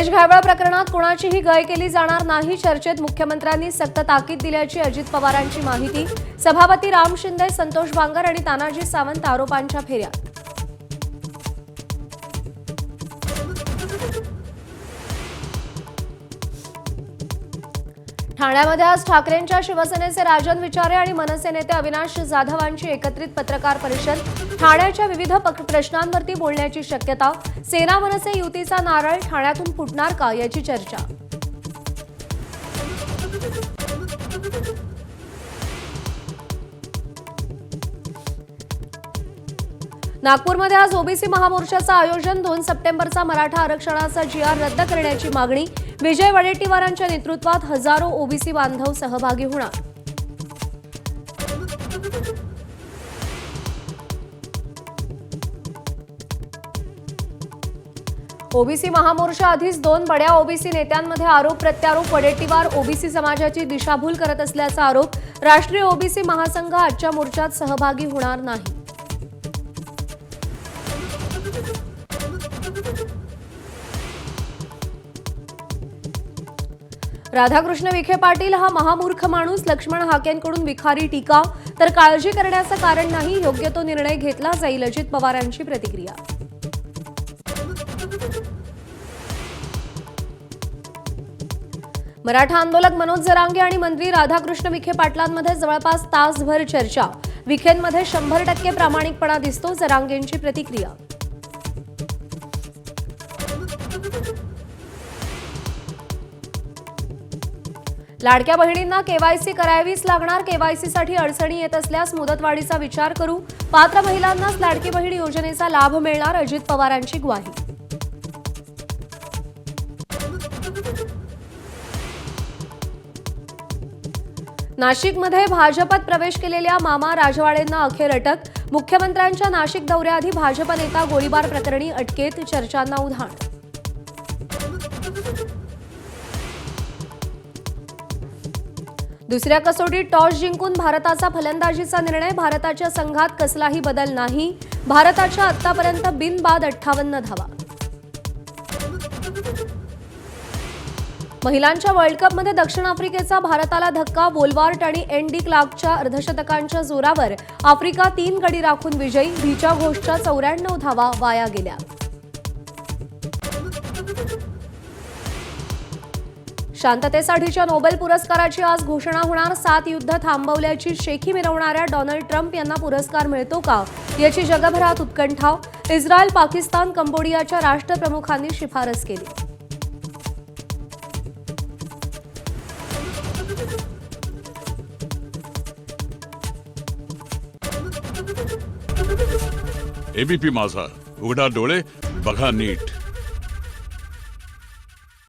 निलेश घायवळ प्रकरणात कोणाचीही गय केली जाणार नाही, चर्चेत मुख्यमंत्र्यांनी सक्त ताकीद दिल्याची अजित पवारांची माहिती। सभापती राम शिंदे, संतोष बांगर आणि तानाजी सावंत आरोपांच्या फेऱ्यात। ठाण्यामध्ये आज ठाकरेंच्या शिवसेनेचे राजन विचारे आणि मनसे नेते अविनाश जाधवांची एकत्रित पत्रकार परिषद। ठाण्याच्या विविध प्रश्नांवरती बोलण्याची शक्यता। सेना मनसे युतीचा नारळ ठाण्यातून फुटणार का याची चर्चा। नागपूरमध्ये आज ओबीसी महामोर्चाचं आयोजन। 2 सप्टेंबरचा मराठा आरक्षणाचा GR रद्द करण्याची मागणी। विजय वडेट्टीवारांच्या नेतृत्वात हजारो ओबीसी बांधव सहभागी होणार। ओबीसी महामोर्चा आधीच 2 बड्या ओबीसी नेत्यांमध्ये आरोप प्रत्यारोप। वडेट्टीवार ओबीसी समाजाची दिशाभूल करत असल्याचा आरोप। राष्ट्रीय ओबीसी महासंघ आजच्या मोर्चात सहभागी होणार नाही। राधाकृष्ण विखे पाटील हा महामूर्ख माणूस। लक्ष्मण हाकेंकडून विखारी टीका। तर काळजी करण्याचं कारण नाही, योग्य तो निर्णय घेतला जाईल, अजित पवारांची प्रतिक्रिया। मराठा आंदोलक मनोज जरांगे आणि मंत्री राधाकृष्ण विखे पाटलांमध्ये जवळपास तासभर चर्चा। विखेंमध्ये 100% प्रामाणिकपणा दिसतो, जरांगेंची प्रतिक्रिया। लाडक्या बहिणींना केवायसी करावीच लागणार। केवायसीसाठी अडचणी येत असल्यास मुदतवाढीचा विचार करू। पात्र महिलांनाच लाडकी बहीण योजनेचा लाभ मिळणार, अजित पवारांची ग्वाही। नाशिकमध्ये भाजपात प्रवेश केलेल्या मामा राजवाडेंना अखेर अटक। मुख्यमंत्र्यांच्या नाशिक दौऱ्याआधी भाजप नेता गोळीबार प्रकरणी अटकेत, चर्चांना उधाण। दुसऱ्या कसोटीत टॉस जिंकून भारताचा फलंदाजीचा निर्णय। भारताच्या संघात कसलाही बदल नाही। भारताच्या आतापर्यंत बिनबाद 58 धावा। महिलांच्या वर्ल्ड कपमध्ये दक्षिण आफ्रिकेचा भारताला धक्का। बोलवार्ट आणि एन डी क्लार्कच्या अर्धशतकांच्या जोरावर आफ्रिका 3 गडी राखून विजयी। व्हीच्या घोषच्या 94 धावा वाया गेल्या। शांततेसाठीच्या नोबेल पुरस्काराची आज घोषणा होणार। 7 युद्ध थांबवल्याची शेखी मिरवणाऱ्या डोनाल्ड ट्रम्प यांना पुरस्कार मिळतो का याची जगभरात उत्कंठा। इस्रायल, पाकिस्तान, कंबोडियाच्या राष्ट्रप्रमुखांनी शिफारस केली। एबीपी माझा, उघडा डोळे बघा नीट।